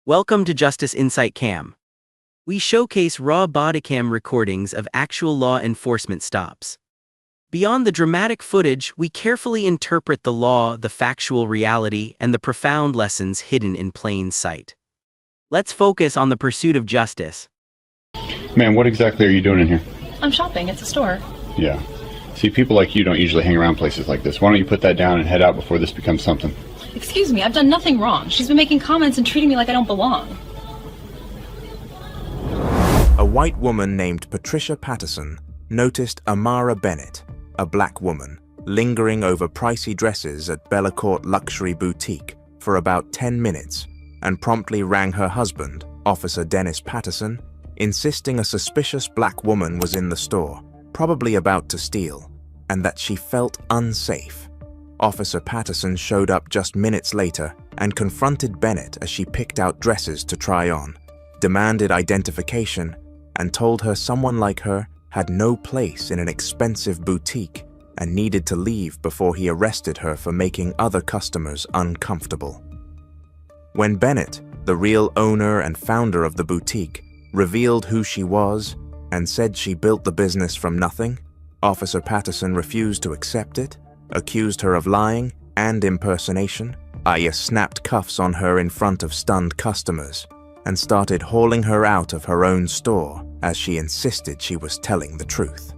Welcome to Justice Insight Cam. We showcase raw bodycam recordings of actual law enforcement stops. Beyond the dramatic footage, we carefully interpret the law, the factual reality, and the profound lessons hidden in plain sight. Let's focus on the pursuit of justice. Man, what exactly are you doing in here? I'm shopping. It's a store. Yeah. See, people like you don't usually hang around places like this. Why don't you put that down and head out before this becomes something? Excuse me, I've done nothing wrong. She's been making comments and treating me like I don't belong. A white woman named Patricia Patterson noticed Amara Bennett, a black woman, lingering over pricey dresses at Bellacourt Luxury Boutique for about 10 minutes and promptly rang her husband, Officer Dennis Patterson, insisting a suspicious black woman was in the store, probably about to steal, and that she felt unsafe. Officer Patterson showed up just minutes later and confronted Bennett as she picked out dresses to try on, demanded identification, and told her someone like her had no place in an expensive boutique and needed to leave before he arrested her for making other customers uncomfortable. When Bennett, the real owner and founder of the boutique, revealed who she was and said she built the business from nothing, Officer Patterson refused to accept it, accused her of lying and impersonation, i.e. snapped cuffs on her in front of stunned customers, and started hauling her out of her own store as she insisted she was telling the truth.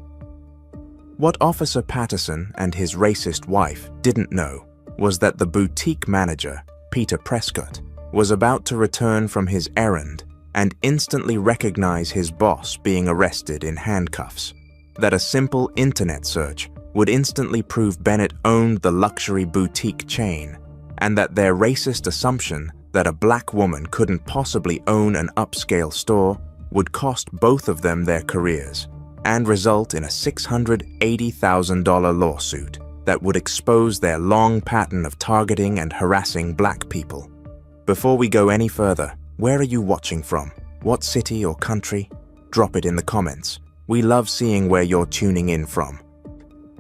What Officer Patterson and his racist wife didn't know was that the boutique manager, Peter Prescott, was about to return from his errand and instantly recognize his boss being arrested in handcuffs, that a simple internet search would instantly prove Bennett owned the luxury boutique chain, and that their racist assumption that a black woman couldn't possibly own an upscale store would cost both of them their careers and result in a $680,000 lawsuit that would expose their long pattern of targeting and harassing black people. Before we go any further, where are you watching from? What city or country? Drop it in the comments. We love seeing where you're tuning in from.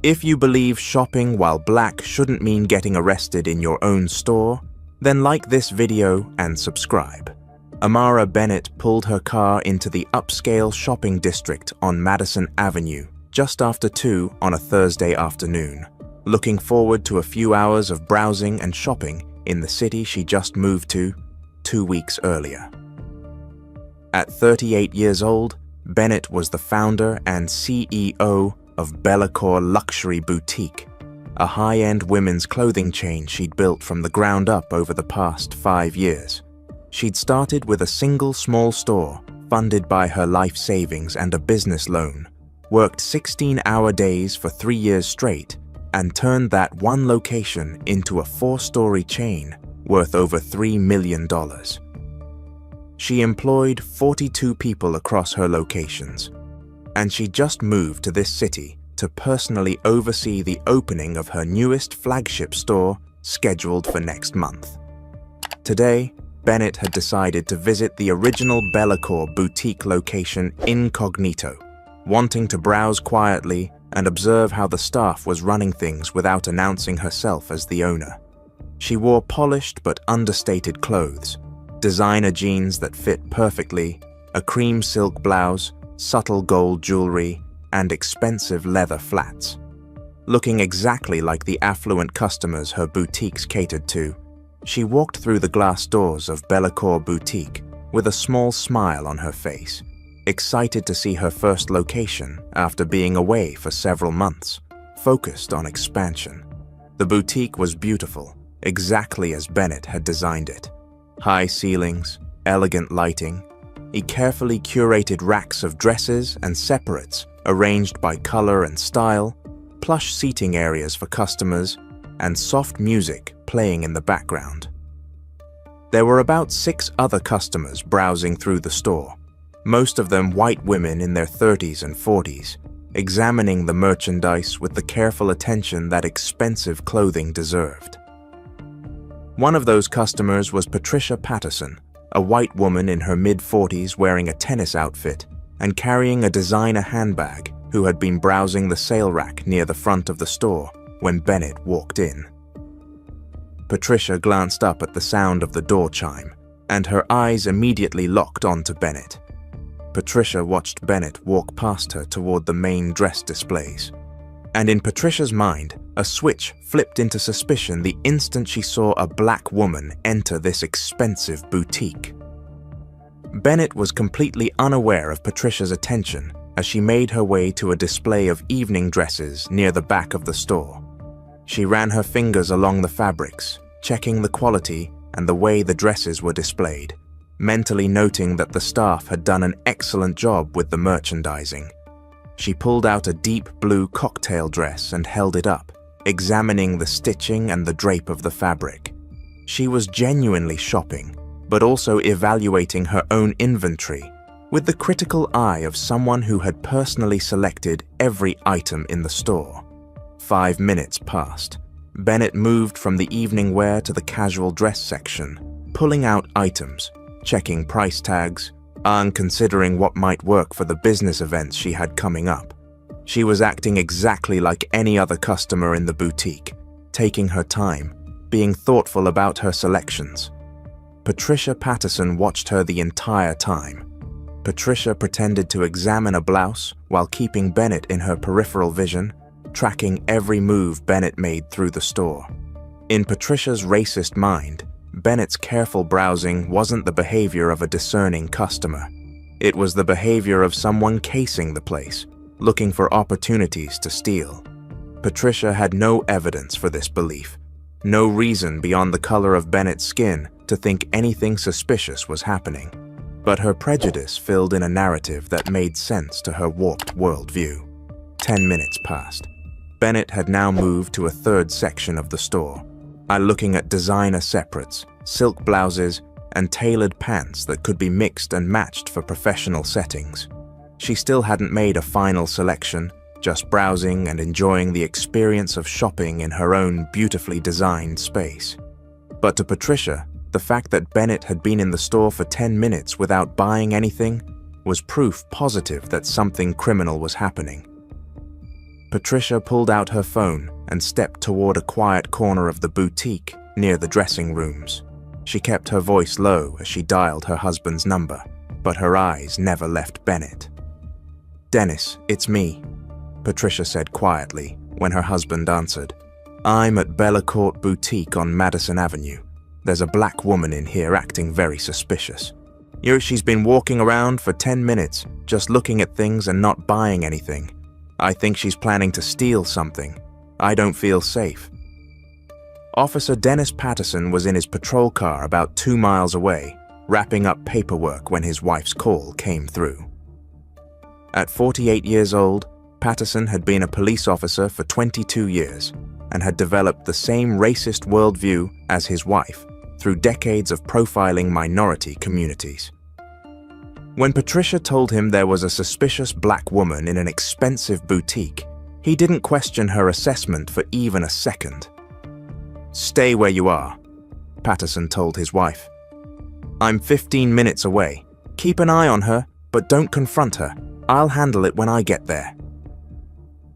If you believe shopping while black shouldn't mean getting arrested in your own store, then like this video and subscribe. Amara Bennett pulled her car into the upscale shopping district on Madison Avenue just after 2 on a Thursday afternoon, looking forward to a few hours of browsing and shopping in the city she just moved to 2 weeks earlier. At 38 years old, Bennett was the founder and CEO of Bellacourt Luxury Boutique, a high-end women's clothing chain she'd built from the ground up over the past 5 years. She'd started with a single small store funded by her life savings and a business loan, worked 16-hour days for 3 years straight, and turned that one location into a 4-story chain worth over $3 million. She employed 42 people across her locations, and she just moved to this city to personally oversee the opening of her newest flagship store scheduled for next month. Today, Bennett had decided to visit the original Bellacourt boutique location incognito, wanting to browse quietly and observe how the staff was running things without announcing herself as the owner. She wore polished but understated clothes, designer jeans that fit perfectly, a cream silk blouse, subtle gold jewelry, and expensive leather flats. Looking exactly like the affluent customers her boutiques catered to, she walked through the glass doors of Bellacourt Boutique with a small smile on her face, excited to see her first location after being away for several months, focused on expansion. The boutique was beautiful, exactly as Bennett had designed it. High ceilings, elegant lighting, carefully curated racks of dresses and separates arranged by color and style, plush seating areas for customers, and soft music playing in the background. There were about 6 other customers browsing through the store, most of them white women in their 30s and 40s, examining the merchandise with the careful attention that expensive clothing deserved. One of those customers was Patricia Patterson, a white woman in her mid-40s wearing a tennis outfit and carrying a designer handbag, who had been browsing the sale rack near the front of the store when Bennett walked in. Patricia glanced up at the sound of the door chime, and her eyes immediately locked onto Bennett. Patricia watched Bennett walk past her toward the main dress displays. And in Patricia's mind, a switch flipped into suspicion the instant she saw a black woman enter this expensive boutique. Bennett was completely unaware of Patricia's attention as she made her way to a display of evening dresses near the back of the store. She ran her fingers along the fabrics, checking the quality and the way the dresses were displayed, mentally noting that the staff had done an excellent job with the merchandising. She pulled out a deep blue cocktail dress and held it up, examining the stitching and the drape of the fabric. She was genuinely shopping, but also evaluating her own inventory with the critical eye of someone who had personally selected every item in the store. 5 minutes passed. Bennett moved from the evening wear to the casual dress section, pulling out items, checking price tags, and considering what might work for the business events she had coming up. She was acting exactly like any other customer in the boutique, taking her time, being thoughtful about her selections. Patricia Patterson watched her the entire time. Patricia pretended to examine a blouse while keeping Bennett in her peripheral vision, tracking every move Bennett made through the store. In Patricia's racist mind, Bennett's careful browsing wasn't the behavior of a discerning customer. It was the behavior of someone casing the place, looking for opportunities to steal. Patricia had no evidence for this belief, no reason beyond the color of Bennett's skin to think anything suspicious was happening. But her prejudice filled in a narrative that made sense to her warped worldview. 10 minutes passed. Bennett had now moved to a third section of the store, looking at designer separates, silk blouses, and tailored pants that could be mixed and matched for professional settings. She still hadn't made a final selection, just browsing and enjoying the experience of shopping in her own beautifully designed space. But to Patricia, the fact that Bennett had been in the store for 10 minutes without buying anything was proof positive that something criminal was happening. Patricia pulled out her phone and stepped toward a quiet corner of the boutique near the dressing rooms. She kept her voice low as she dialed her husband's number, but her eyes never left Bennett. "Dennis, it's me," Patricia said quietly when her husband answered. "I'm at Bellacourt Boutique on Madison Avenue. There's a black woman in here acting very suspicious. She's been walking around for 10 minutes, just looking at things and not buying anything. I think she's planning to steal something. I don't feel safe." Officer Dennis Patterson was in his patrol car about 2 miles away, wrapping up paperwork when his wife's call came through. At 48 years old, Patterson had been a police officer for 22 years and had developed the same racist worldview as his wife through decades of profiling minority communities. When Patricia told him there was a suspicious black woman in an expensive boutique, he didn't question her assessment for even a second. "Stay where you are," Patterson told his wife. "I'm 15 minutes away. Keep an eye on her, but don't confront her. I'll handle it when I get there."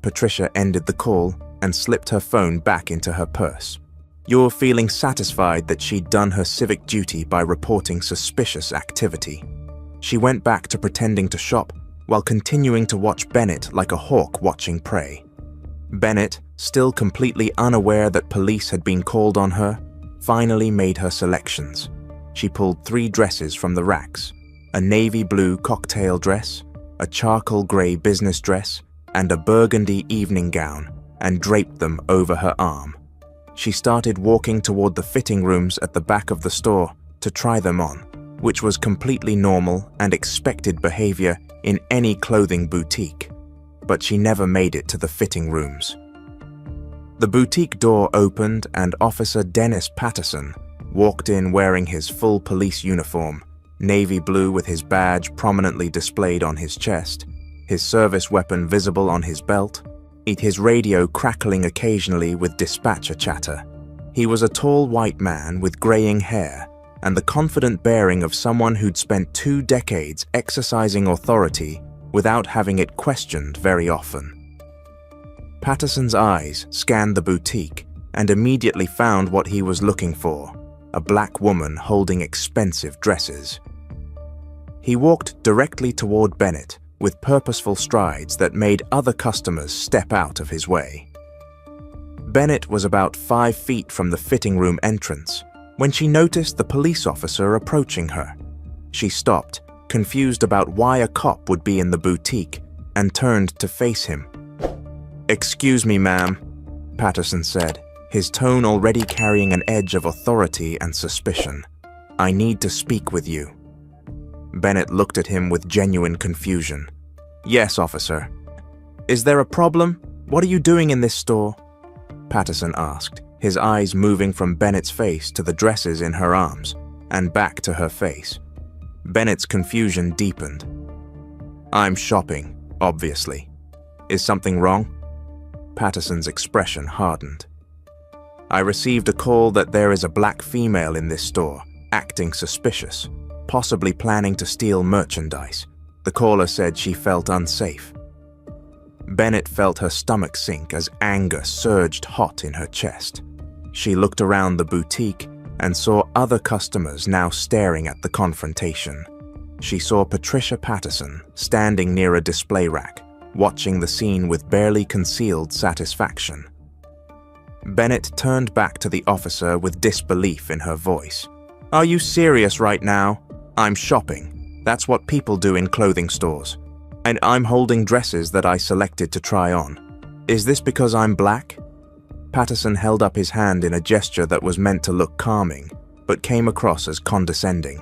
Patricia ended the call and slipped her phone back into her purse. You're feeling satisfied that she'd done her civic duty by reporting suspicious activity. She went back to pretending to shop while continuing to watch Bennett like a hawk watching prey. Bennett, still completely unaware that police had been called on her, finally made her selections. She pulled 3 dresses from the racks, a navy blue cocktail dress, a charcoal gray business dress, and a burgundy evening gown, and draped them over her arm. She started walking toward the fitting rooms at the back of the store to try them on, which was completely normal and expected behavior in any clothing boutique, but she never made it to the fitting rooms. The boutique door opened and Officer Dennis Patterson walked in wearing his full police uniform, navy blue with his badge prominently displayed on his chest, his service weapon visible on his belt, his radio crackling occasionally with dispatcher chatter. He was a tall white man with graying hair and the confident bearing of someone who'd spent 2 decades exercising authority without having it questioned very often. Patterson's eyes scanned the boutique and immediately found what he was looking for, a black woman holding expensive dresses. He walked directly toward Bennett with purposeful strides that made other customers step out of his way. Bennett was about 5 feet from the fitting room entrance when she noticed the police officer approaching her. She stopped, confused about why a cop would be in the boutique, and turned to face him. "Excuse me, ma'am," Patterson said, his tone already carrying an edge of authority and suspicion. "I need to speak with you." Bennett looked at him with genuine confusion. "Yes, officer." "Is there a problem? What are you doing in this store?" Patterson asked, his eyes moving from Bennett's face to the dresses in her arms, and back to her face. Bennett's confusion deepened. "I'm shopping, obviously. Is something wrong?" Patterson's expression hardened. "I received a call that there is a black female in this store, acting suspicious, possibly planning to steal merchandise. The caller said she felt unsafe." Bennett felt her stomach sink as anger surged hot in her chest. She looked around the boutique and saw other customers now staring at the confrontation. She saw Patricia Patterson standing near a display rack, watching the scene with barely concealed satisfaction. Bennett turned back to the officer with disbelief in her voice. "Are you serious right now? I'm shopping. That's what people do in clothing stores. And I'm holding dresses that I selected to try on. Is this because I'm black?" Patterson held up his hand in a gesture that was meant to look calming, but came across as condescending.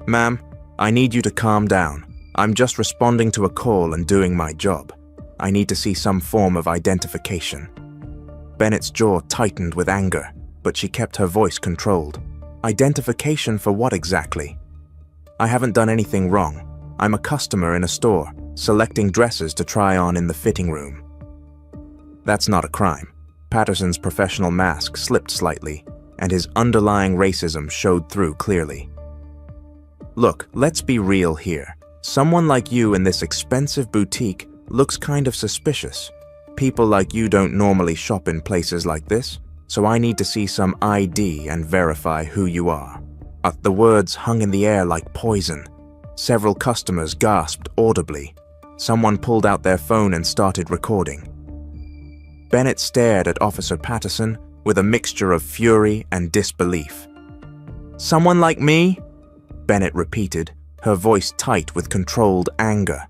"Ma'am, I need you to calm down. I'm just responding to a call and doing my job. I need to see some form of identification." Bennett's jaw tightened with anger, but she kept her voice controlled. "Identification for what exactly?" "I haven't done anything wrong. I'm a customer in a store, selecting dresses to try on in the fitting room." "That's not a crime." Patterson's professional mask slipped slightly, and his underlying racism showed through clearly. "Look, let's be real here. Someone like you in this expensive boutique looks kind of suspicious. People like you don't normally shop in places like this, so I need to see some ID and verify who you are." The words hung in the air like poison. Several customers gasped audibly. Someone pulled out their phone and started recording. Bennett stared at Officer Patterson with a mixture of fury and disbelief. "Someone like me?" Bennett repeated, her voice tight with controlled anger.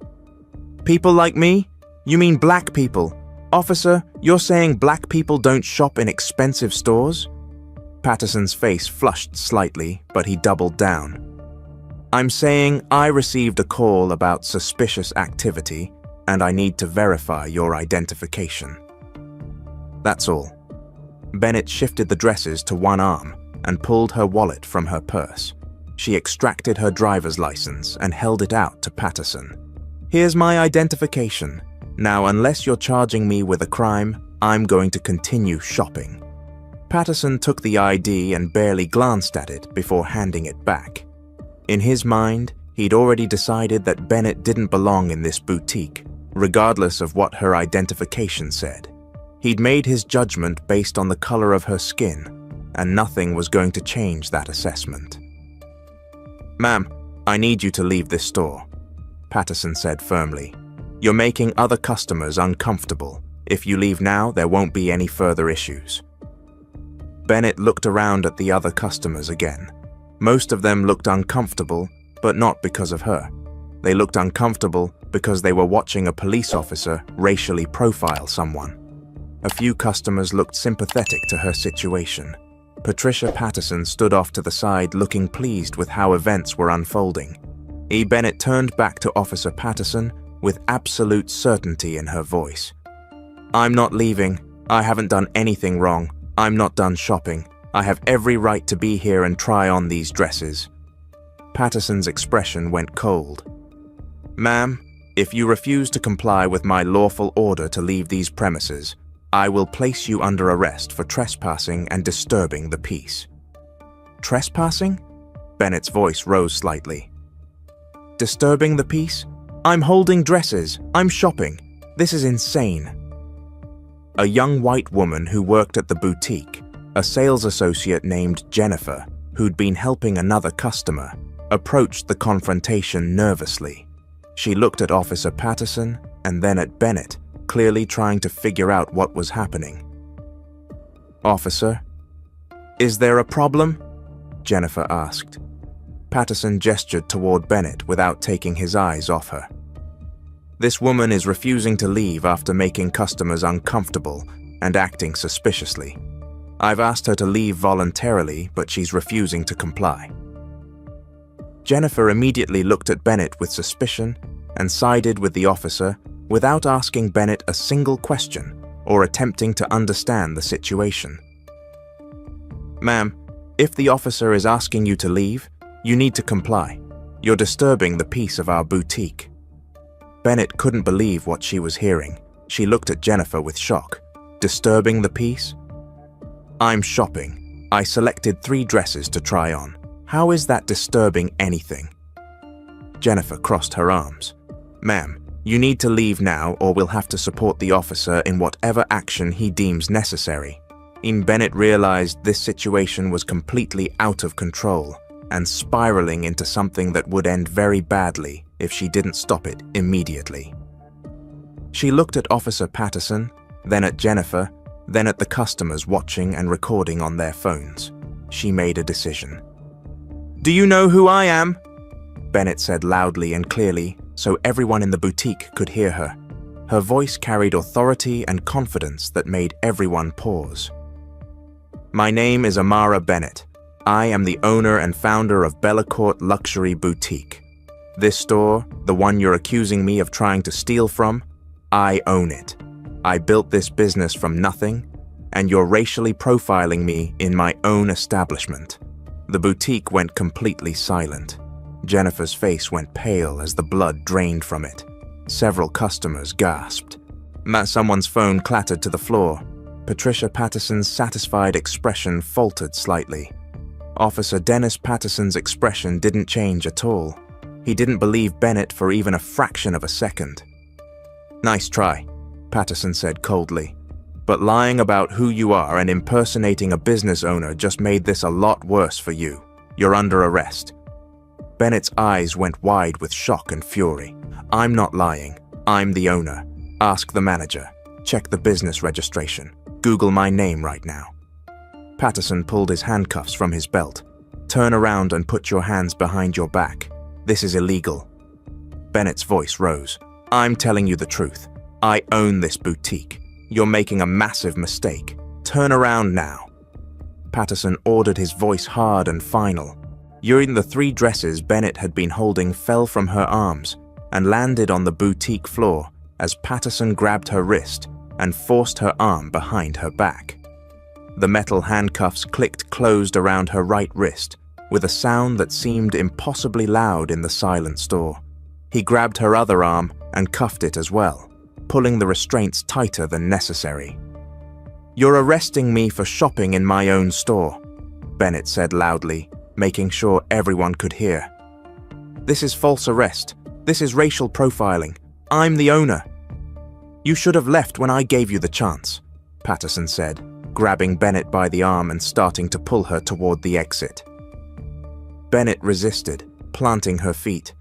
"People like me? You mean black people? Officer, you're saying black people don't shop in expensive stores?" Patterson's face flushed slightly, but he doubled down. "I'm saying I received a call about suspicious activity, and I need to verify your identification. That's all." Bennett shifted the dresses to one arm and pulled her wallet from her purse. She extracted her driver's license and held it out to Patterson. "Here's my identification. Now, unless you're charging me with a crime, I'm going to continue shopping." Patterson took the ID and barely glanced at it before handing it back. In his mind, he'd already decided that Bennett didn't belong in this boutique, regardless of what her identification said. He'd made his judgment based on the color of her skin, and nothing was going to change that assessment. "Ma'am, I need you to leave this store," Patterson said firmly. "You're making other customers uncomfortable. If you leave now, there won't be any further issues." Bennett looked around at the other customers again. Most of them looked uncomfortable, but not because of her. They looked uncomfortable because they were watching a police officer racially profile someone. A few customers looked sympathetic to her situation. Patricia Patterson stood off to the side looking pleased with how events were unfolding. Bennett turned back to Officer Patterson with absolute certainty in her voice. "I'm not leaving. I haven't done anything wrong. I'm not done shopping. I have every right to be here and try on these dresses." Patterson's expression went cold. "Ma'am, if you refuse to comply with my lawful order to leave these premises, I will place you under arrest for trespassing and disturbing the peace." "Trespassing?" Bennett's voice rose slightly. "Disturbing the peace? I'm holding dresses. I'm shopping. This is insane." A young white woman who worked at the boutique, A sales associate named Jennifer, who'd been helping another customer, approached the confrontation nervously. She looked at Officer Patterson and then at Bennett, clearly trying to figure out what was happening. "Officer, is there a problem?" Jennifer asked. Patterson gestured toward Bennett without taking his eyes off her. "This woman is refusing to leave after making customers uncomfortable and acting suspiciously. I've asked her to leave voluntarily, but she's refusing to comply." Jennifer immediately looked at Bennett with suspicion and sided with the officer without asking Bennett a single question or attempting to understand the situation. "Ma'am, if the officer is asking you to leave, you need to comply. You're disturbing the peace of our boutique." Bennett couldn't believe what she was hearing. She looked at Jennifer with shock. "Disturbing the peace? I'm shopping. I selected 3 dresses to try on. How is that disturbing anything?" Jennifer crossed her arms. "Ma'am, you need to leave now or we'll have to support the officer in whatever action he deems necessary." Bennett realized this situation was completely out of control and spiraling into something that would end very badly if she didn't stop it immediately. She looked at Officer Patterson, then at Jennifer, then at the customers watching and recording on their phones. She made a decision. "Do you know who I am?" Bennett said loudly and clearly, so everyone in the boutique could hear her. Her voice carried authority and confidence that made everyone pause. "My name is Amara Bennett. I am the owner and founder of Bellacourt Luxury Boutique. This store, the one you're accusing me of trying to steal from, I own it. I built this business from nothing, and you're racially profiling me in my own establishment." The boutique went completely silent. Jennifer's face went pale as the blood drained from it. Several customers gasped. Someone's phone clattered to the floor. Patricia Patterson's satisfied expression faltered slightly. Officer Dennis Patterson's expression didn't change at all. He didn't believe Bennett for even a fraction of a second. "Nice try," Patterson said coldly. "But lying about who you are and impersonating a business owner just made this a lot worse for you. You're under arrest." Bennett's eyes went wide with shock and fury. "I'm not lying. I'm the owner. Ask the manager. Check the business registration. Google my name right now." Patterson pulled his handcuffs from his belt. "Turn around and put your hands behind your back. This is illegal." Bennett's voice rose. "I'm telling you the truth. I own this boutique. You're making a massive mistake. Turn around now." Patterson ordered, his voice hard and final. During the 3 dresses Bennett had been holding fell from her arms and landed on the boutique floor as Patterson grabbed her wrist and forced her arm behind her back. The metal handcuffs clicked closed around her right wrist with a sound that seemed impossibly loud in the silent store. He grabbed her other arm and cuffed it as well, pulling the restraints tighter than necessary. "You're arresting me for shopping in my own store," Bennett said loudly, making sure everyone could hear. "This is false arrest. This is racial profiling. I'm the owner." "You should have left when I gave you the chance," Patterson said, grabbing Bennett by the arm and starting to pull her toward the exit. Bennett resisted, planting her feet.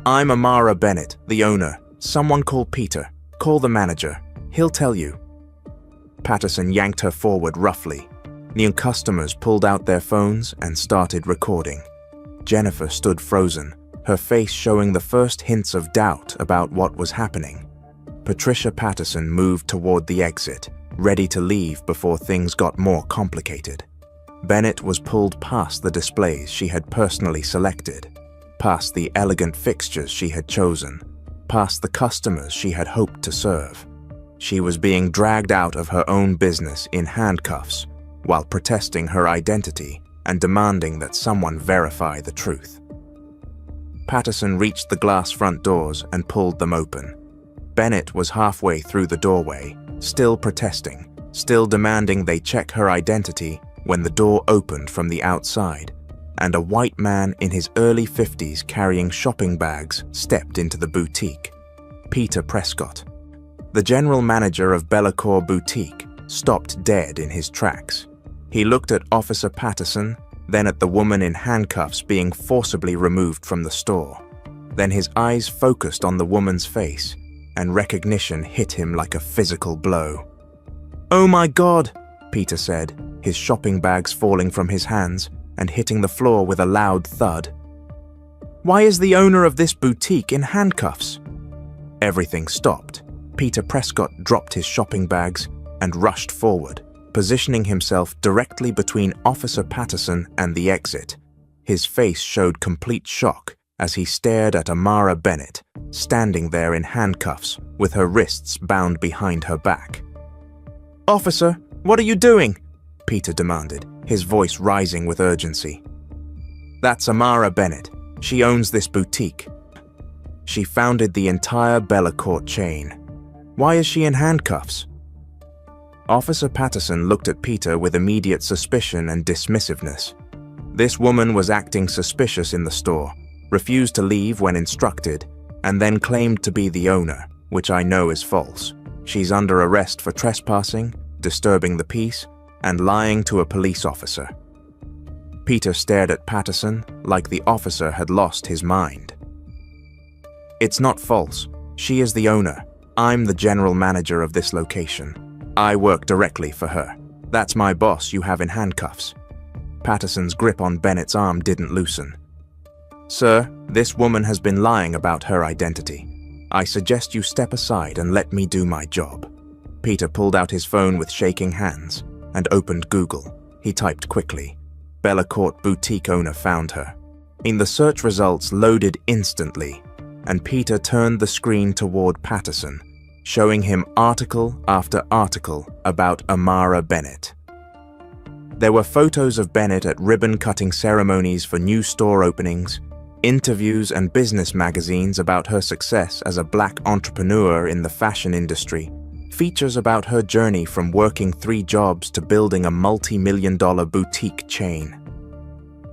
"I'm Amara Bennett, the owner. Someone call Peter. Call the manager. He'll tell you." Patterson yanked her forward roughly. New customers pulled out their phones and started recording. Jennifer stood frozen, her face showing the first hints of doubt about what was happening. Patricia Patterson moved toward the exit, ready to leave before things got more complicated. Bennett was pulled past the displays she had personally selected, past the elegant fixtures she had chosen, past the customers she had hoped to serve. She was being dragged out of her own business in handcuffs, while protesting her identity and demanding that someone verify the truth. Patterson reached the glass front doors and pulled them open. Bennett was halfway through the doorway, still protesting, still demanding they check her identity when the door opened from the outside, and a white man in his early 50s carrying shopping bags stepped into the boutique. Peter Prescott, the general manager of Bellacourt Boutique, stopped dead in his tracks. He looked at Officer Patterson, then at the woman in handcuffs being forcibly removed from the store. Then his eyes focused on the woman's face, and recognition hit him like a physical blow. "Oh my God," Peter said, his shopping bags falling from his hands and hitting the floor with a loud thud. "Why is the owner of this boutique in handcuffs?" Everything stopped. Peter Prescott dropped his shopping bags and rushed forward, positioning himself directly between Officer Patterson and the exit. His face showed complete shock as he stared at Amara Bennett, standing there in handcuffs with her wrists bound behind her back. "Officer, what are you doing?" Peter demanded, his voice rising with urgency. "That's Amara Bennett. She owns this boutique. She founded the entire Bellacourt chain. Why is she in handcuffs?" Officer Patterson looked at Peter with immediate suspicion and dismissiveness. This woman was acting suspicious in the store, refused to leave when instructed, and then claimed to be the owner, which I know is false. She's under arrest for trespassing, disturbing the peace, and lying to a police officer. Peter stared at Patterson like the officer had lost his mind. "It's not false. She is the owner. I'm the general manager of this location. I work directly for her. That's my boss you have in handcuffs." Patterson's grip on Bennett's arm didn't loosen. "Sir, this woman has been lying about her identity. I suggest you step aside and let me do my job." Peter pulled out his phone with shaking hands and opened Google. He typed quickly. Bellacourt boutique owner found her. In the search results loaded instantly, and Peter turned the screen toward Patterson, showing him article after article about Amara Bennett. There were photos of Bennett at ribbon-cutting ceremonies for new store openings, interviews and business magazines about her success as a black entrepreneur in the fashion industry, features about her journey from working 3 jobs to building a multi-million-dollar boutique chain.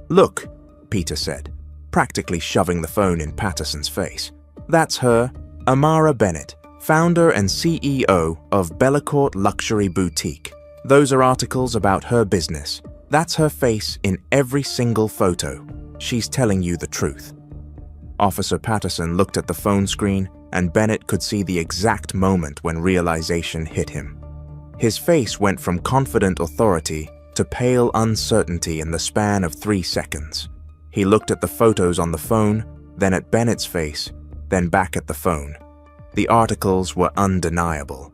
"Look," Peter said, practically shoving the phone in Patterson's face. "That's her, Amara Bennett, founder and CEO of Bellacourt Luxury Boutique. Those are articles about her business. That's her face in every single photo. She's telling you the truth." Officer Patterson looked at the phone screen, and Bennett could see the exact moment when realization hit him. His face went from confident authority to pale uncertainty in the span of 3 seconds. He looked at the photos on the phone, then at Bennett's face, then back at the phone. The articles were undeniable.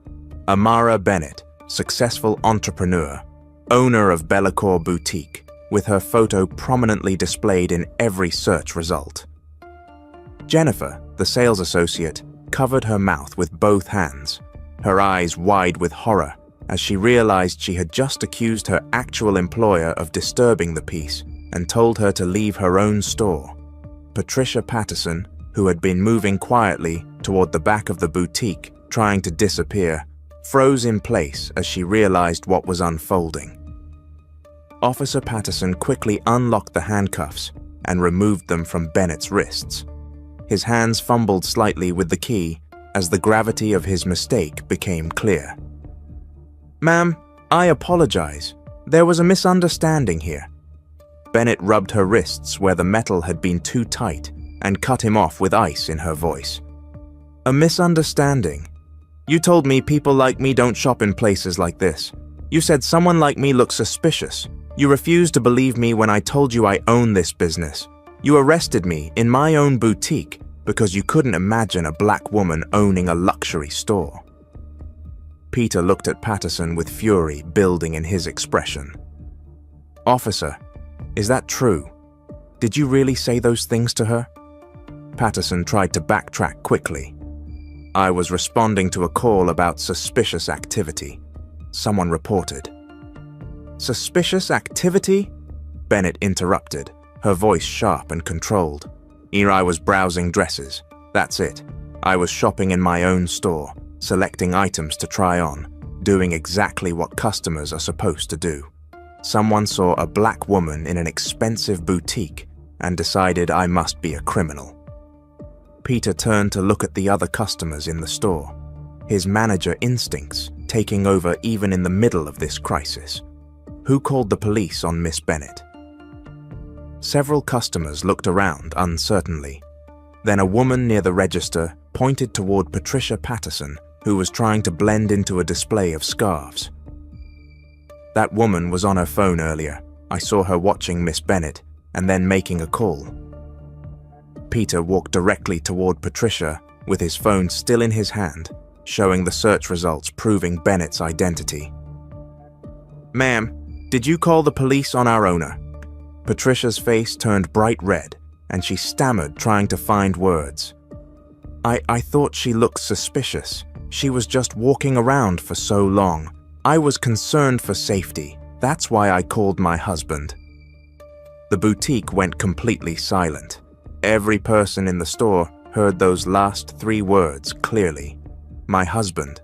Amara Bennett, successful entrepreneur, owner of Bellacourt Boutique, with her photo prominently displayed in every search result. Jennifer, the sales associate, covered her mouth with both hands, her eyes wide with horror as she realized she had just accused her actual employer of disturbing the peace and told her to leave her own store. Patricia Patterson, who had been moving quietly toward the back of the boutique, trying to disappear, froze in place as she realized what was unfolding. Officer Patterson quickly unlocked the handcuffs and removed them from Bennett's wrists. His hands fumbled slightly with the key as the gravity of his mistake became clear. "Ma'am, I apologize. There was a misunderstanding here." Bennett rubbed her wrists where the metal had been too tight and cut him off with ice in her voice. "A misunderstanding? You told me people like me don't shop in places like this. You said someone like me looks suspicious. You refused to believe me when I told you I own this business. You arrested me in my own boutique because you couldn't imagine a black woman owning a luxury store." Peter looked at Patterson with fury building in his expression. "Officer, is that true? Did you really say those things to her?" Patterson tried to backtrack quickly. "I was responding to a call about suspicious activity. Someone reported." "Suspicious activity?" Bennett interrupted, her voice sharp and controlled. "I was browsing dresses. That's it. I was shopping in my own store, selecting items to try on, doing exactly what customers are supposed to do. Someone saw a black woman in an expensive boutique and decided I must be a criminal." Peter turned to look at the other customers in the store, his manager instincts taking over even in the middle of this crisis. Who called the police on Miss Bennett? Several customers looked around uncertainly. Then a woman near the register pointed toward Patricia Patterson, who was trying to blend into a display of scarves. That woman was on her phone earlier. I saw her watching Miss Bennett and then making a call. Peter walked directly toward Patricia with his phone still in his hand, showing the search results proving Bennett's identity. "Ma'am, did you call the police on our owner?" Patricia's face turned bright red, and she stammered, trying to find words. I thought she looked suspicious. She was just walking around for so long. I was concerned for safety. That's why I called my husband." The boutique went completely silent. Every person in the store heard those last 3 words clearly. My husband.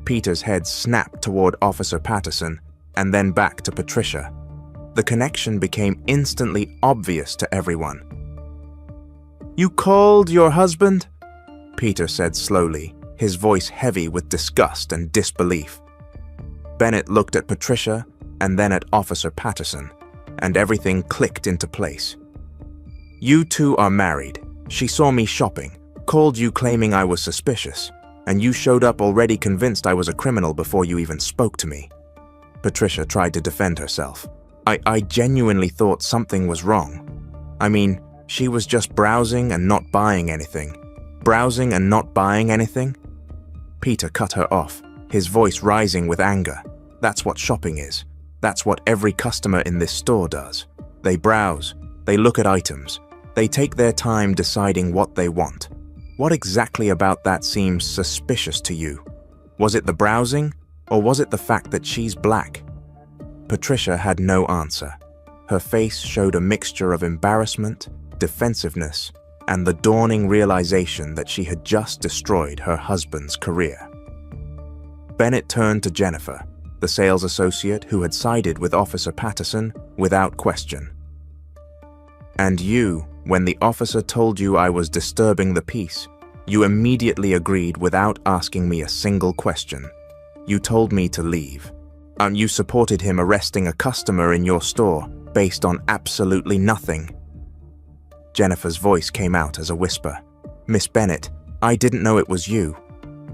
Peter's head snapped toward Officer Patterson and then back to Patricia. The connection became instantly obvious to everyone. "You called your husband?" Peter said slowly, his voice heavy with disgust and disbelief. Bennett looked at Patricia and then at Officer Patterson, and everything clicked into place. "You two are married. She saw me shopping, called you claiming I was suspicious, and you showed up already convinced I was a criminal before you even spoke to me." Patricia tried to defend herself. I genuinely thought something was wrong. I mean, she was just browsing and not buying anything. Browsing and not buying anything? Peter cut her off, his voice rising with anger. That's what shopping is. That's what every customer in this store does. They browse, they look at items, they take their time deciding what they want. What exactly about that seems suspicious to you? Was it the browsing, or was it the fact that she's black? Patricia had no answer. Her face showed a mixture of embarrassment, defensiveness, and the dawning realization that she had just destroyed her husband's career. Bennett turned to Jennifer, the sales associate who had sided with Officer Patterson without question. "And you, when the officer told you I was disturbing the peace, you immediately agreed without asking me a single question. You told me to leave. You supported him arresting a customer in your store based on absolutely nothing." Jennifer's voice came out as a whisper. "Miss Bennett, I didn't know it was you.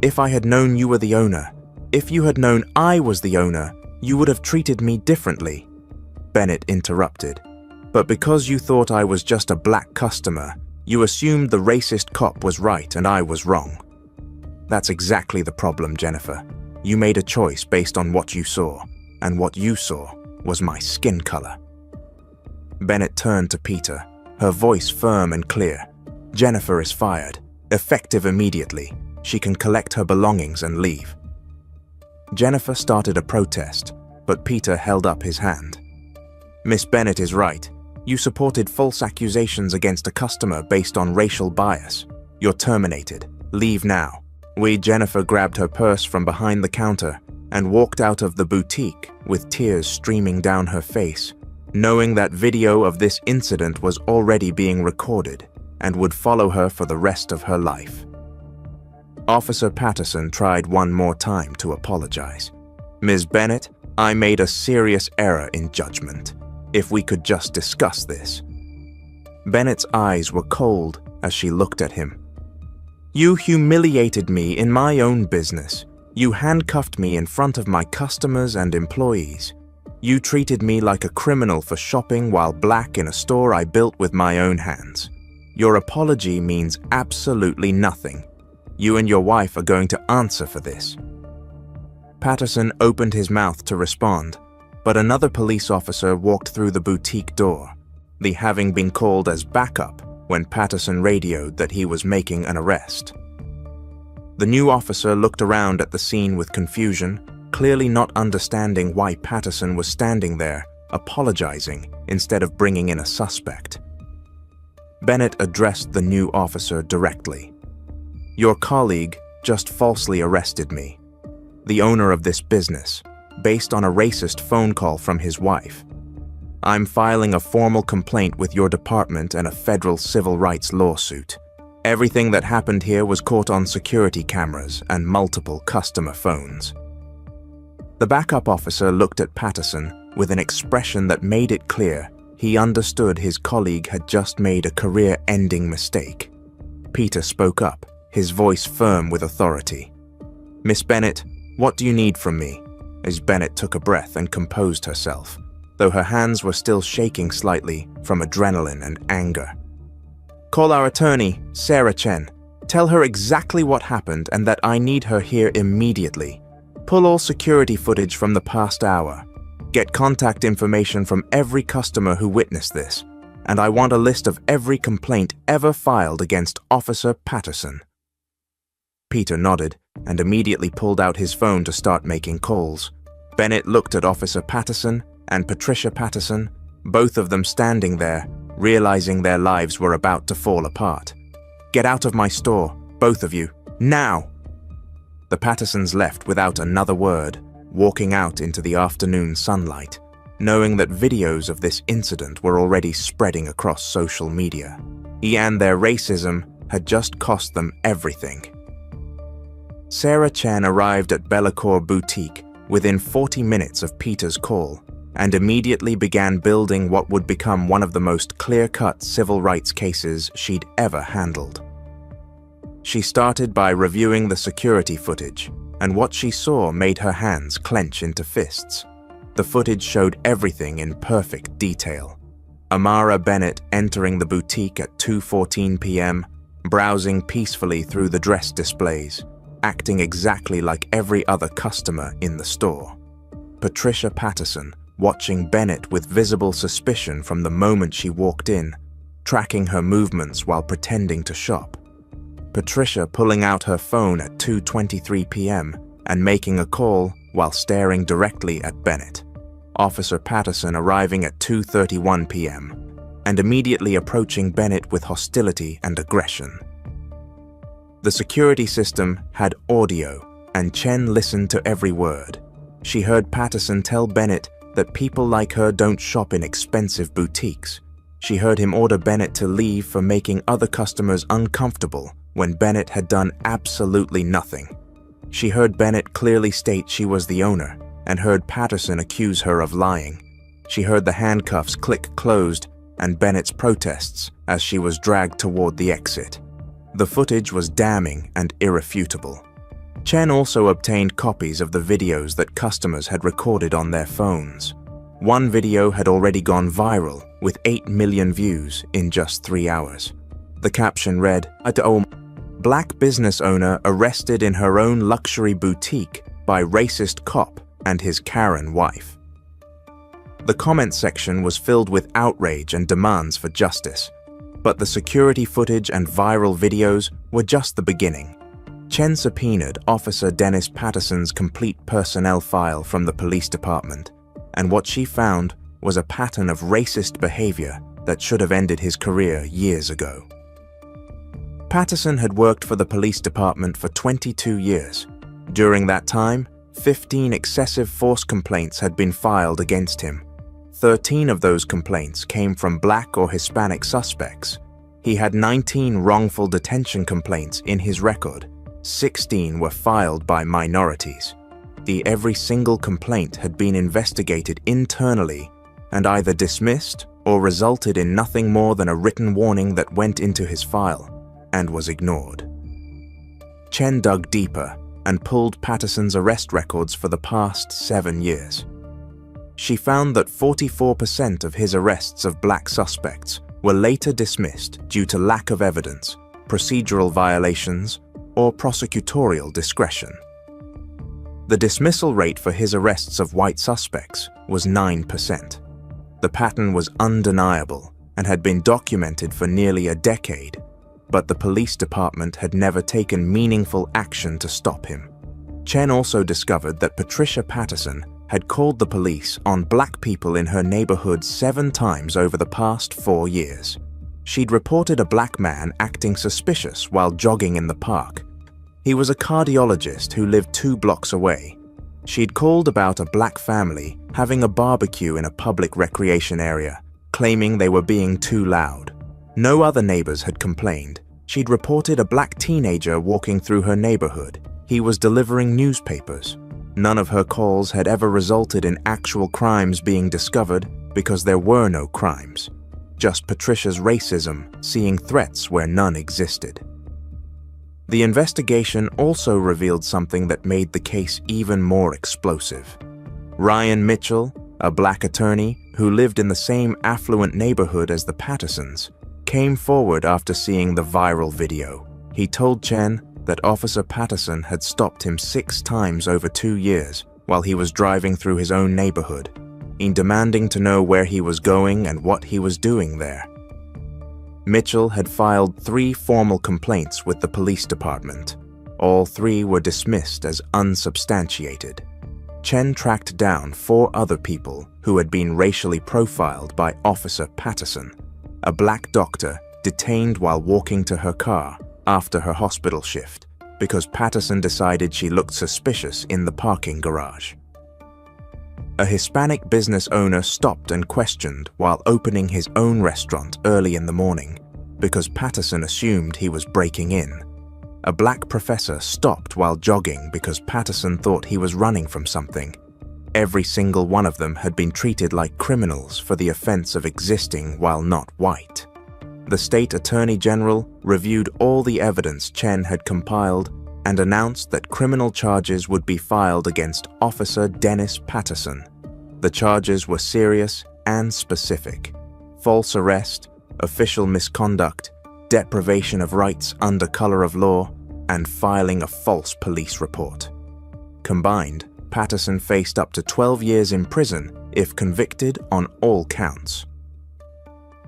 If I had known you were the owner, if you had known I was the owner, you would have treated me differently." Bennett interrupted. "But because you thought I was just a black customer, you assumed the racist cop was right and I was wrong. That's exactly the problem, Jennifer. You made a choice based on what you saw, and what you saw was my skin color." Bennett turned to Peter, her voice firm and clear. "Jennifer is fired, effective immediately. She can collect her belongings and leave." Jennifer started a protest, but Peter held up his hand. "Miss Bennett is right. You supported false accusations against a customer based on racial bias. You're terminated. Leave now." Jennifer grabbed her purse from behind the counter and walked out of the boutique with tears streaming down her face, knowing that video of this incident was already being recorded and would follow her for the rest of her life. Officer Patterson tried one more time to apologize. "Ms. Bennett, I made a serious error in judgment. If we could just discuss this." Bennett's eyes were cold as she looked at him. "You humiliated me in my own business. You handcuffed me in front of my customers and employees. You treated me like a criminal for shopping while black in a store I built with my own hands. Your apology means absolutely nothing. You and your wife are going to answer for this." Patterson opened his mouth to respond, but another police officer walked through the boutique door, the having been called as backup when Patterson radioed that he was making an arrest. The new officer looked around at the scene with confusion, clearly not understanding why Patterson was standing there, apologizing instead of bringing in a suspect. Bennett addressed the new officer directly. "Your colleague just falsely arrested me, the owner of this business, based on a racist phone call from his wife. I'm filing a formal complaint with your department and a federal civil rights lawsuit. Everything that happened here was caught on security cameras and multiple customer phones." The backup officer looked at Patterson with an expression that made it clear he understood his colleague had just made a career-ending mistake. Peter spoke up, his voice firm with authority. "Miss Bennett, what do you need from me?" As Bennett took a breath and composed herself, though her hands were still shaking slightly from adrenaline and anger. "Call our attorney, Sarah Chen. Tell her exactly what happened and that I need her here immediately. Pull all security footage from the past hour. Get contact information from every customer who witnessed this, and I want a list of every complaint ever filed against Officer Patterson." Peter nodded and immediately pulled out his phone to start making calls. Bennett looked at Officer Patterson and Patricia Patterson, both of them standing there, realizing their lives were about to fall apart. "Get out of my store, both of you, now!" The Pattersons left without another word, walking out into the afternoon sunlight, knowing that videos of this incident were already spreading across social media. And their racism had just cost them everything. Sarah Chen arrived at Bellacour Boutique within 40 minutes of Peter's call and immediately began building what would become one of the most clear-cut civil rights cases she'd ever handled. She started by reviewing the security footage, and what she saw made her hands clench into fists. The footage showed everything in perfect detail. Amara Bennett entering the boutique at 2:14 p.m., browsing peacefully through the dress displays, acting exactly like every other customer in the store. Patricia Patterson watching Bennett with visible suspicion from the moment she walked in, tracking her movements while pretending to shop. Patricia pulling out her phone at 2:23 p.m. and making a call while staring directly at Bennett. Officer Patterson arriving at 2:31 p.m. and immediately approaching Bennett with hostility and aggression. The security system had audio, and Chen listened to every word. She heard Patterson tell Bennett that people like her don't shop in expensive boutiques. She heard him order Bennett to leave for making other customers uncomfortable when Bennett had done absolutely nothing. She heard Bennett clearly state she was the owner, and heard Patterson accuse her of lying. She heard the handcuffs click closed and Bennett's protests as she was dragged toward the exit. The footage was damning and irrefutable. Chen also obtained copies of the videos that customers had recorded on their phones. One video had already gone viral with 8 million views in just 3 hours. The caption read, "Black business owner arrested in her own luxury boutique by racist cop and his Karen wife." The comment section was filled with outrage and demands for justice, but the security footage and viral videos were just the beginning. Chen subpoenaed Officer Dennis Patterson's complete personnel file from the police department, and what she found was a pattern of racist behavior that should have ended his career years ago. Patterson had worked for the police department for 22 years. During that time, 15 excessive force complaints had been filed against him. 13 of those complaints came from Black or Hispanic suspects. He had 19 wrongful detention complaints in his record. 16 were filed by minorities. Every single complaint had been investigated internally and either dismissed or resulted in nothing more than a written warning that went into his file and was ignored. Chen dug deeper and pulled Patterson's arrest records for the past 7 years. She found that 44% of his arrests of Black suspects were later dismissed due to lack of evidence, procedural violations, or prosecutorial discretion. The dismissal rate for his arrests of white suspects was 9%. The pattern was undeniable and had been documented for nearly a decade, but the police department had never taken meaningful action to stop him. Chen also discovered that Patricia Patterson had called the police on Black people in her neighborhood 7 times over the past 4 years. She'd reported a Black man acting suspicious while jogging in the park. He was a cardiologist who lived 2 blocks away. She'd called about a Black family having a barbecue in a public recreation area, claiming they were being too loud. No other neighbors had complained. She'd reported a Black teenager walking through her neighborhood. He was delivering newspapers. None of her calls had ever resulted in actual crimes being discovered because there were no crimes, just Patricia's racism seeing threats where none existed. The investigation also revealed something that made the case even more explosive. Ryan Mitchell, a black attorney who lived in the same affluent neighborhood as the Pattersons, came forward after seeing the viral video. He told Chen that Officer Patterson had stopped him 6 times over 2 years while he was driving through his own neighborhood, demanding to know where he was going and what he was doing there. Mitchell had filed 3 formal complaints with the police department. All 3 were dismissed as unsubstantiated. Chen tracked down 4 other people who had been racially profiled by Officer Patterson, a black doctor detained while walking to her car after her hospital shift because Patterson decided she looked suspicious in the parking garage. A Hispanic business owner stopped and questioned while opening his own restaurant early in the morning because Patterson assumed he was breaking in. A black professor stopped while jogging because Patterson thought he was running from something. Every single one of them had been treated like criminals for the offense of existing while not white. The state attorney general reviewed all the evidence Chen had compiled and announced that criminal charges would be filed against Officer Dennis Patterson. The charges were serious and specific: false arrest, official misconduct, deprivation of rights under color of law, and filing a false police report. Combined, Patterson faced up to 12 years in prison if convicted on all counts.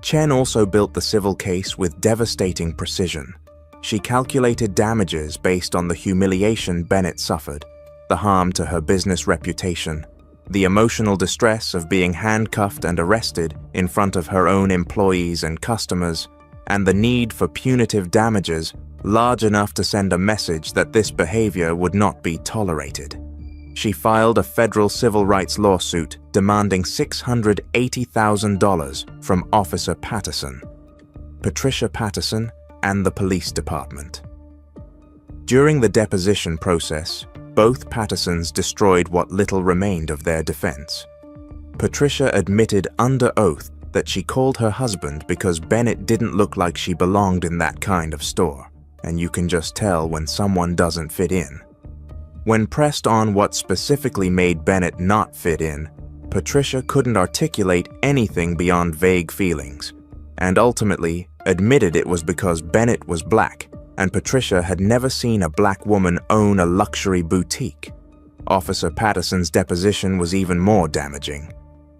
Chen also built the civil case with devastating precision. She calculated damages based on the humiliation Bennett suffered, the harm to her business reputation, the emotional distress of being handcuffed and arrested in front of her own employees and customers, and the need for punitive damages large enough to send a message that this behavior would not be tolerated. She filed a federal civil rights lawsuit demanding $680,000 from Officer Patterson, Patricia Patterson, and the police department. During the deposition process, both Pattersons destroyed what little remained of their defense. Patricia admitted under oath that she called her husband because Bennett didn't look like she belonged in that kind of store, and you can just tell when someone doesn't fit in. When pressed on what specifically made Bennett not fit in, Patricia couldn't articulate anything beyond vague feelings, and ultimately admitted it was because Bennett was black and Patricia had never seen a black woman own a luxury boutique. Officer Patterson's deposition was even more damaging.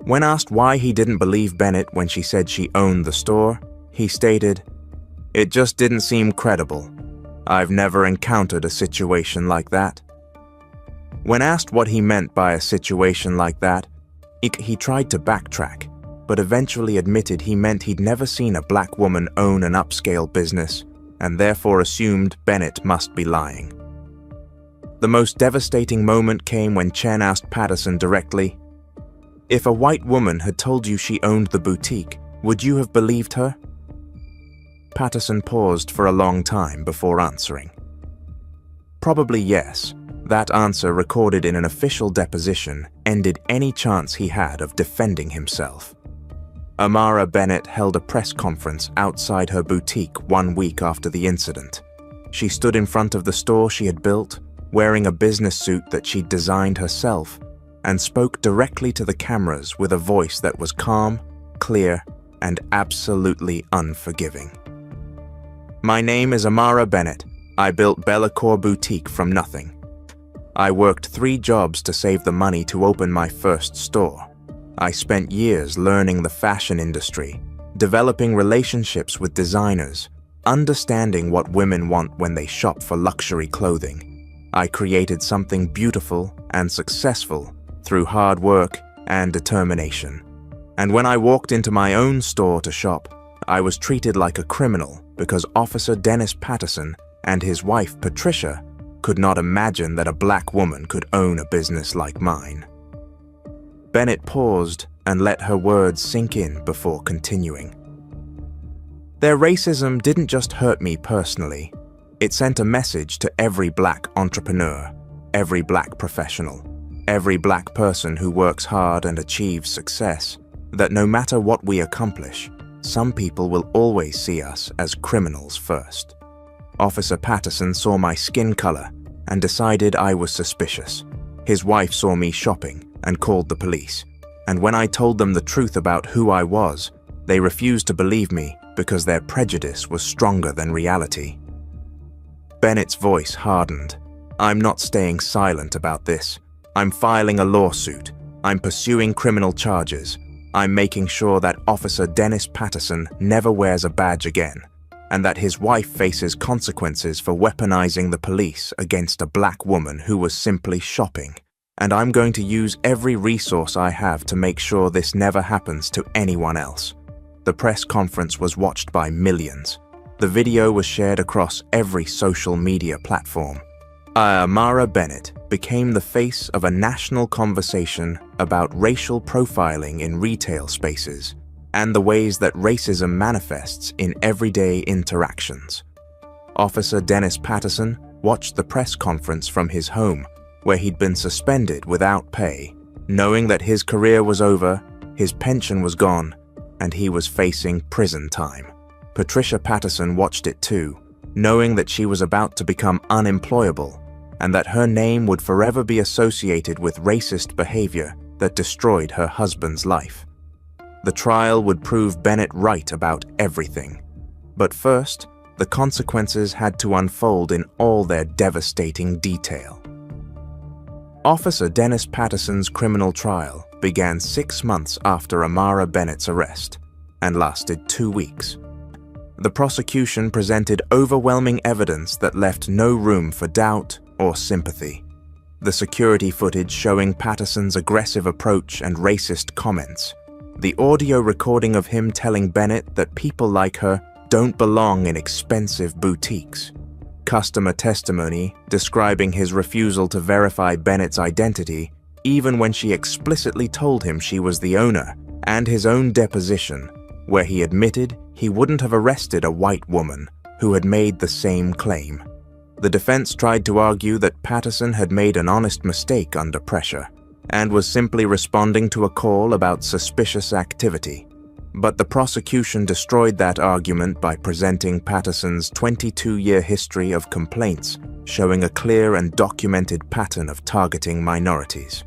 When asked why he didn't believe Bennett when she said she owned the store, he stated, "It just didn't seem credible. I've never encountered a situation like that." When asked what he meant by a situation like that, he tried to backtrack, but eventually admitted he meant he'd never seen a black woman own an upscale business, and therefore assumed Bennett must be lying. The most devastating moment came when Chen asked Patterson directly, "If a white woman had told you she owned the boutique, would you have believed her?" Patterson paused for a long time before answering. Probably yes. That answer, recorded in an official deposition, ended any chance he had of defending himself. Amara Bennett held a press conference outside her boutique 1 week after the incident. She stood in front of the store she had built, wearing a business suit that she'd designed herself, and spoke directly to the cameras with a voice that was calm, clear, and absolutely unforgiving. "My name is Amara Bennett. I built Bellacore Boutique from nothing. I worked 3 jobs to save the money to open my first store. I spent years learning the fashion industry, developing relationships with designers, understanding what women want when they shop for luxury clothing. I created something beautiful and successful through hard work and determination. And when I walked into my own store to shop, I was treated like a criminal because Officer Dennis Patterson and his wife Patricia could not imagine that a black woman could own a business like mine." Bennett paused and let her words sink in before continuing. "Their racism didn't just hurt me personally. It sent a message to every black entrepreneur, every black professional, every black person who works hard and achieves success, that no matter what we accomplish, some people will always see us as criminals first. Officer Patterson saw my skin color and decided I was suspicious. His wife saw me shopping and called the police. And when I told them the truth about who I was, they refused to believe me because their prejudice was stronger than reality. Bennett's voice hardened. I'm not staying silent about this. I'm filing a lawsuit. I'm pursuing criminal charges. I'm making sure that Officer Dennis Patterson never wears a badge again, and that his wife faces consequences for weaponizing the police against a black woman who was simply shopping. And I'm going to use every resource I have to make sure this never happens to anyone else. The press conference was watched by millions. The video was shared across every social media platform. Amara Bennett became the face of a national conversation about racial profiling in retail spaces and the ways that racism manifests in everyday interactions. Officer Dennis Patterson watched the press conference from his home, where he'd been suspended without pay, knowing that his career was over, his pension was gone, and he was facing prison time. Patricia Patterson watched it too, knowing that she was about to become unemployable and that her name would forever be associated with racist behavior that destroyed her husband's life. The trial would prove Bennett right about everything. But first, the consequences had to unfold in all their devastating detail. Officer Dennis Patterson's criminal trial began 6 months after Amara Bennett's arrest and lasted 2 weeks. The prosecution presented overwhelming evidence that left no room for doubt or sympathy. The security footage showing Patterson's aggressive approach and racist comments, the audio recording of him telling Bennett that people like her don't belong in expensive boutiques, customer testimony describing his refusal to verify Bennett's identity even when she explicitly told him she was the owner, and his own deposition, where he admitted he wouldn't have arrested a white woman who had made the same claim. The defense tried to argue that Patterson had made an honest mistake under pressure and was simply responding to a call about suspicious activity. But the prosecution destroyed that argument by presenting Patterson's 22-year history of complaints showing a clear and documented pattern of targeting minorities.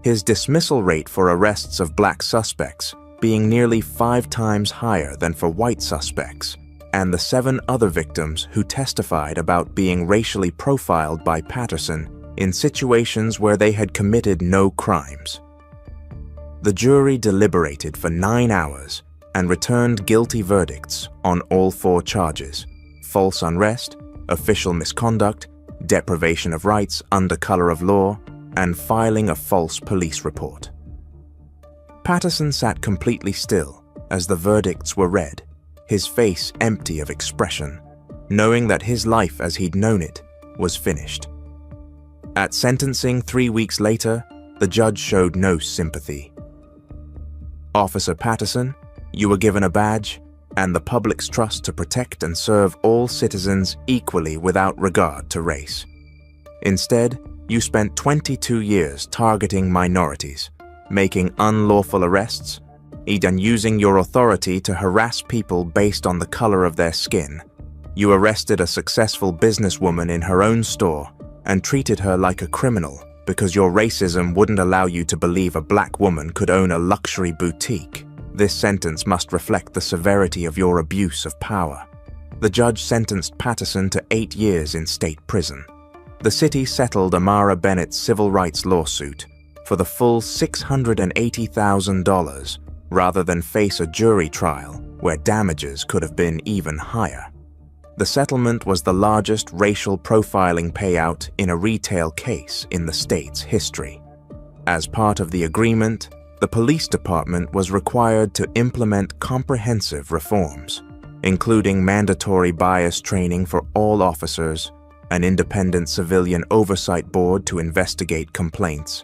His dismissal rate for arrests of black suspects being nearly 5 times higher than for white suspects, and the 7 other victims who testified about being racially profiled by Patterson in situations where they had committed no crimes. The jury deliberated for 9 hours and returned guilty verdicts on all 4 charges: false unrest, official misconduct, deprivation of rights under color of law, and filing a false police report. Patterson sat completely still as the verdicts were read, his face empty of expression, knowing that his life as he'd known it was finished. At sentencing 3 weeks later, the judge showed no sympathy. Officer Patterson, you were given a badge and the public's trust to protect and serve all citizens equally without regard to race. Instead, you spent 22 years targeting minorities, making unlawful arrests, and using your authority to harass people based on the color of their skin. You arrested a successful businesswoman in her own store and treated her like a criminal because your racism wouldn't allow you to believe a black woman could own a luxury boutique. This sentence must reflect the severity of your abuse of power. The judge sentenced Patterson to 8 years in state prison. The city settled Amara Bennett's civil rights lawsuit for the full $680,000 rather than face a jury trial where damages could have been even higher. The settlement was the largest racial profiling payout in a retail case in the state's history. As part of the agreement, the police department was required to implement comprehensive reforms, including mandatory bias training for all officers, an independent civilian oversight board to investigate complaints,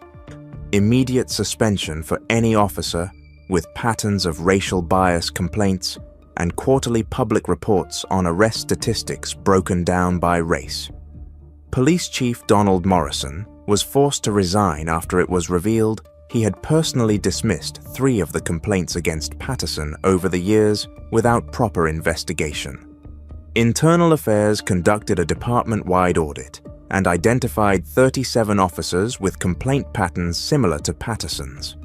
immediate suspension for any officer with patterns of racial bias complaints, and quarterly public reports on arrest statistics broken down by race. Police Chief Donald Morrison, was forced to resign after it was revealed he had personally dismissed 3 of the complaints against Patterson over the years without proper investigation. Internal Affairs conducted a department-wide audit and identified 37 officers with complaint patterns similar to Patterson's.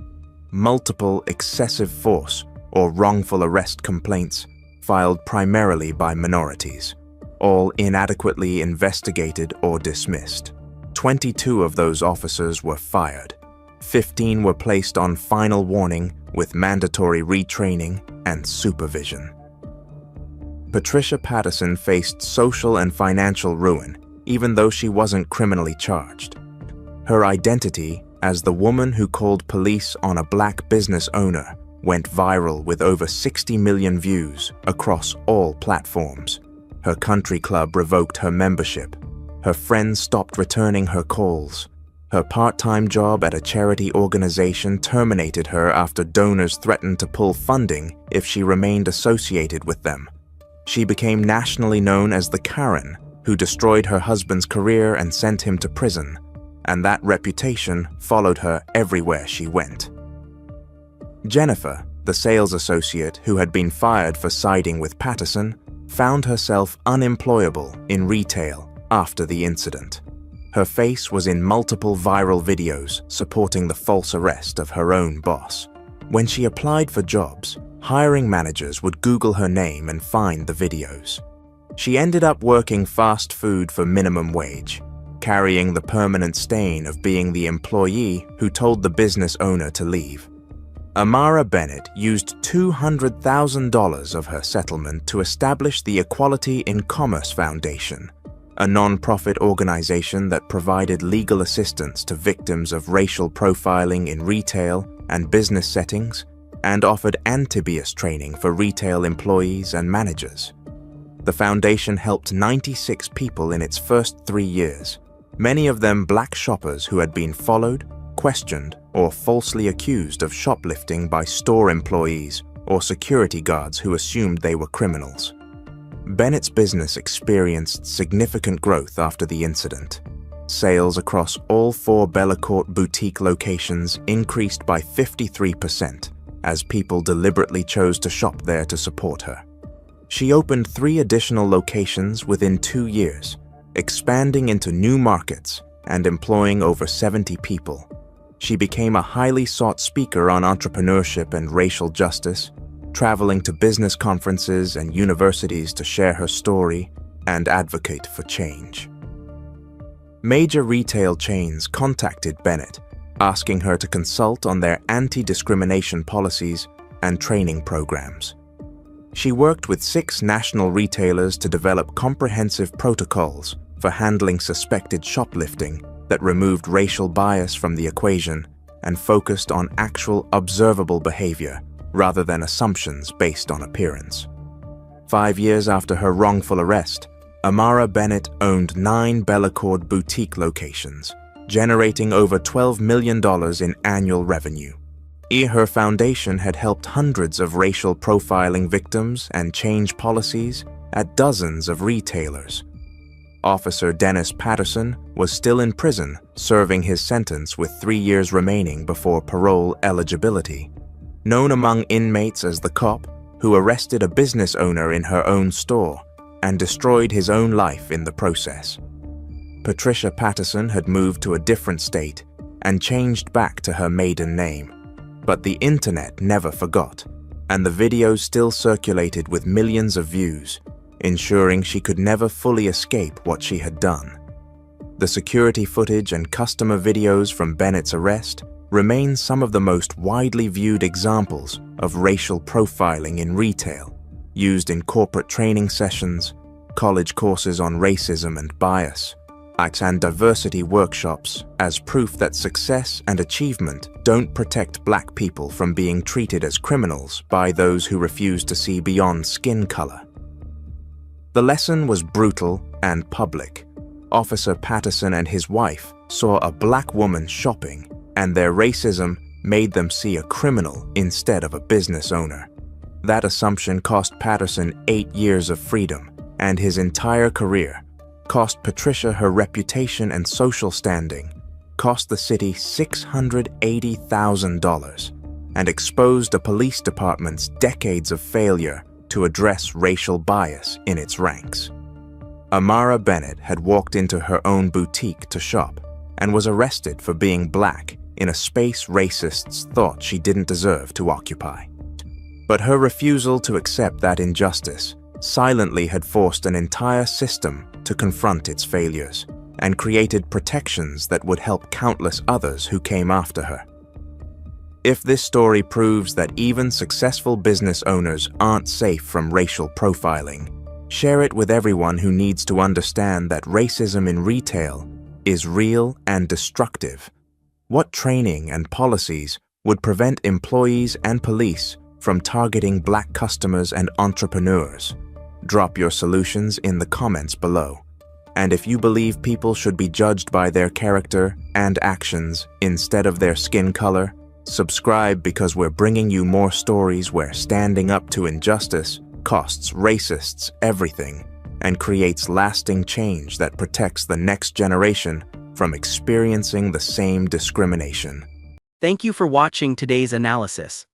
Multiple excessive force or wrongful arrest complaints filed primarily by minorities, all inadequately investigated or dismissed. 22 of those officers were fired. 15 were placed on final warning with mandatory retraining and supervision. Patricia Patterson faced social and financial ruin, even though she wasn't criminally charged. Her identity as the woman who called police on a black business owner went viral with over 60 million views across all platforms. Her country club revoked her membership. Her friends stopped returning her calls. Her part-time job at a charity organization terminated her after donors threatened to pull funding if she remained associated with them. She became nationally known as the Karen, who destroyed her husband's career and sent him to prison, and that reputation followed her everywhere she went. Jennifer, the sales associate who had been fired for siding with Patterson, found herself unemployable in retail after the incident. Her face was in multiple viral videos supporting the false arrest of her own boss. When she applied for jobs, hiring managers would Google her name and find the videos. She ended up working fast food for minimum wage, carrying the permanent stain of being the employee who told the business owner to leave. Amara Bennett used $200,000 of her settlement to establish the Equality in Commerce Foundation, a non-profit organization that provided legal assistance to victims of racial profiling in retail and business settings, and offered anti-bias training for retail employees and managers. The foundation helped 96 people in its first 3 years, many of them black shoppers who had been followed, questioned, or falsely accused of shoplifting by store employees or security guards who assumed they were criminals. Bennett's business experienced significant growth after the incident. Sales across all 4 Bellacourt boutique locations increased by 53% as people deliberately chose to shop there to support her. She opened 3 additional locations within 2 years, expanding into new markets and employing over 70 people. She became a highly sought speaker on entrepreneurship and racial justice, traveling to business conferences and universities to share her story and advocate for change. Major retail chains contacted Bennett, asking her to consult on their anti-discrimination policies and training programs. She worked with 6 national retailers to develop comprehensive protocols for handling suspected shoplifting that removed racial bias from the equation and focused on actual observable behavior rather than assumptions based on appearance. 5 years after her wrongful arrest, Amara Bennett owned 9 Bellacourt boutique locations, generating over $12 million in annual revenue. Her foundation had helped hundreds of racial profiling victims and changed policies at dozens of retailers. Officer Dennis Patterson was still in prison, serving his sentence with 3 years remaining before parole eligibility. Known among inmates as the cop who arrested a business owner in her own store and destroyed his own life in the process. Patricia Patterson had moved to a different state and changed back to her maiden name. But the internet never forgot, and the videos still circulated with millions of views, ensuring she could never fully escape what she had done. The security footage and customer videos from Bennett's arrest remain some of the most widely viewed examples of racial profiling in retail, used in corporate training sessions, college courses on racism and bias, and diversity workshops as proof that success and achievement don't protect black people from being treated as criminals by those who refuse to see beyond skin color. The lesson was brutal and public. Officer Patterson and his wife saw a black woman shopping, and their racism made them see a criminal instead of a business owner. That assumption cost Patterson 8 years of freedom and his entire career, cost Patricia her reputation and social standing, cost the city $680,000 and exposed a police department's decades of failure to address racial bias in its ranks. Amara Bennett had walked into her own boutique to shop and was arrested for being black in a space racists thought she didn't deserve to occupy. But her refusal to accept that injustice silently had forced an entire system to confront its failures and created protections that would help countless others who came after her. If this story proves that even successful business owners aren't safe from racial profiling, share it with everyone who needs to understand that racism in retail is real and destructive. What training and policies would prevent employees and police from targeting black customers and entrepreneurs? Drop your solutions in the comments below. And if you believe people should be judged by their character and actions instead of their skin color, subscribe, because we're bringing you more stories where standing up to injustice costs racists everything and creates lasting change that protects the next generation from experiencing the same discrimination. Thank you for watching today's analysis.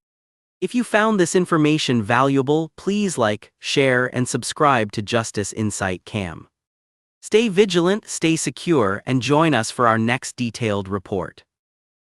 If you found this information valuable, please like, share, and subscribe to Justice Insight Cam. Stay vigilant, stay secure, and join us for our next detailed report.